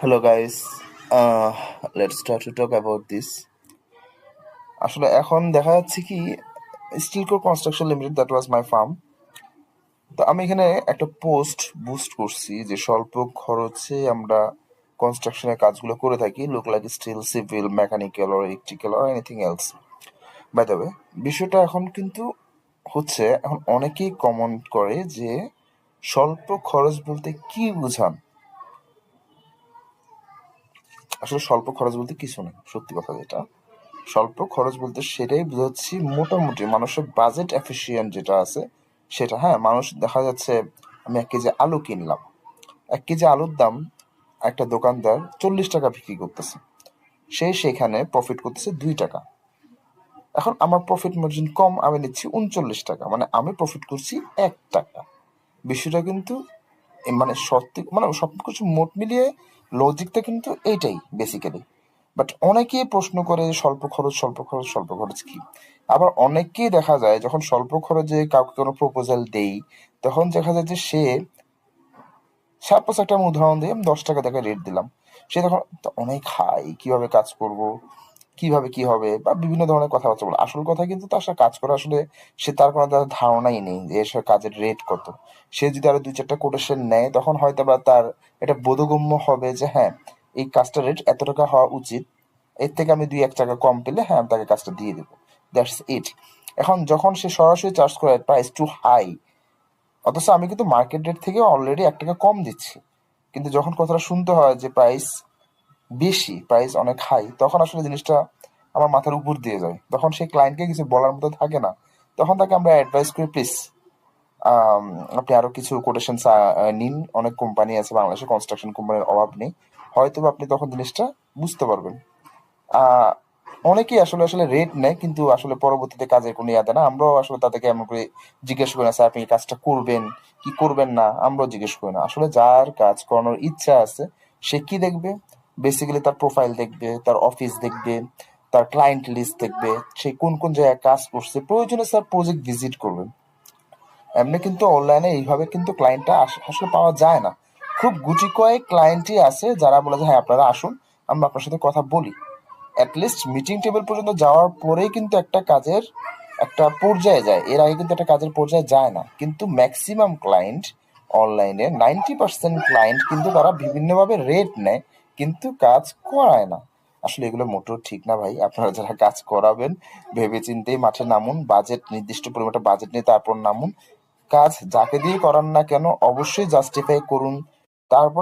Hello guys, let's start to talk about this. আসলে এখন দেখা যাচ্ছে কি Steelco construction limited that was my firm. তো আমি এখানে একটা পোস্ট বুস্ট করছি যে স্বল্প খরচে আমরা কনস্ট্রাকশনের কাজগুলো করে থাকি, look like steel, civil, mechanical or electrical or anything else. By the way, বিষয়টা এখন কিন্তু হচ্ছে এখন অনেকেই কমেন্ট করে যে স্বল্প খরচ বলতে কি বুঝান। আসলে স্বল্প খরচ বলতে কিছু নেই, সত্যি কথা যেটা। স্বল্প খরচ বলতে সেটাই বোঝাচ্ছি, মোটামুটি মানুষের বাজেট এফিসিয়েন্ট যেটা আছে সেটা। হ্যাঁ, মানুষ দেখা যাচ্ছে আমি 1 কেজি আলু কিনলাম, 1 কেজি আলুর দাম একটা দোকানদার 40 টাকা বিক্রি করতেছে, সেখানে প্রফিট করতেছে 2 টাকা। এখন আমার প্রফিট মার্জিন কম, আমি নিচ্ছি 39 টাকা, মানে আমি প্রফিট করছি 1 টাকা। বিষয়টা কিন্তু মানে সত্যি, মানে সবকিছু মোট মিলিয়ে লজিকটা কিন্তু এইটাই বেসিক্যালি। বাট অনেকেই প্রশ্ন করে স্বল্প খরচ, স্বল্প খরচ, স্বল্প খরচ কি। আবার অনেকেই দেখা যায় যখন স্বল্প খরচে কাউকে কোনো প্রপোজাল দেই, তখন দেখা যায় যে সে, সাপোজ একটা আমি উদাহরণ দিই, আমি 10 টাকা থেকে রেট দিলাম, সে তখন তো অনেক হাই, কিভাবে কাজ করব, কিভাবে কি হবে, বা বিভিন্ন ধরনের কথাবার্তা বলে। আসল কথা কিন্তু তার সাথে কাজ করে আসলে সে, তার কোনো তার ধারণাই নেই যে এর সাথে কাজের রেট কত। সে যদি আরো 2-4টা কোটেশন নেয়, তখন হয়তো বা তার এটা বোধগম্য হবে যে হ্যাঁ, এই কাজটার রেট এত টাকা হওয়া উচিত, এর থেকে আমি 2-1 টাকা কম পেলে হ্যাঁ আমি তাকে কাজটা দিয়ে দেবো, দ্যাটস ইট। এখন যখন সে সরাসরি চার্জ করে প্রাইস টু হাই, অথচ আমি কিন্তু মার্কেট রেট থেকে অলরেডি 1 টাকা কম দিচ্ছি, কিন্তু যখন কথাটা শুনতে হয় যে প্রাইস বেশি, প্রাইস অনেক হাই, তখন আসলে জিনিসটা আমার মাথার উপর দিয়ে যায়। তখন সেই ক্লায়েন্টকে কিছু বলার মতো থাকে না। তখন তাকে আমরা অ্যাডভাইস করি, প্লিজ আপনি আরো কিছু কোটেশন নিন। অনেক কোম্পানি আছে বাংলাদেশে, কনস্ট্রাকশন কোম্পানির অভাব নেই। হয়তো বা আপনি তখন জিনিসটা বুঝতে পারবেন। আহ অনেকেই আসলে আসলে রেট নেয়, কিন্তু আসলে পরবর্তীতে কাজের কোনো ইয়াদে না। আমরাও আসলে তাদেরকে এমন করে জিজ্ঞেস করি না, স্যার আপনি এই কাজটা করবেন কি করবেন না, আমরাও জিজ্ঞেস করি না। আসলে যার কাজ করানোর ইচ্ছা আছে সে কি দেখবে, বেসিক্যালি তার প্রোফাইল দেখবে, তার অফিস দেখবে, তার ক্লায়েন্ট লিস্ট দেখবে, সে কোন কোন জায়গায় কাজ করছে, প্রয়োজনে স্যার প্রজেক্ট ভিজিট করবে। এমনি কিন্তু অনলাইনে এইভাবে কিন্তু ক্লায়েন্টটা আসলে পাওয়া যায় না। খুব গুটি কয়েক ক্লায়েন্টই আছে যারা বলে যে হ্যাঁ আপনারা আসুন, আমরা আপনার সাথে কথা বলি। অ্যাটলিস্ট মিটিং টেবিল পর্যন্ত যাওয়ার পরেই কিন্তু একটা কাজের একটা পর্যায়ে যায়, এর আগে কিন্তু একটা কাজের পর্যায়ে যায় না। কিন্তু ম্যাক্সিমাম ক্লায়েন্ট অনলাইনে, 90% ক্লায়েন্ট কিন্তু তারা বিভিন্নভাবে রেট নেয়, কিন্তু কাজ করায় না। আসলে এগুলো মোটেও ঠিক না ভাই। আপনারা যারা কাজ করাবেন ভেবে চিন্তেই মাঠে নামুন, বাজেট নির্দিষ্ট পরিমাণে বাজেট নিয়ে তারপর নামুন। কাজ যাকে দিয়ে করান না কেন অবশ্যই জাস্টিফাই করুন, তারপর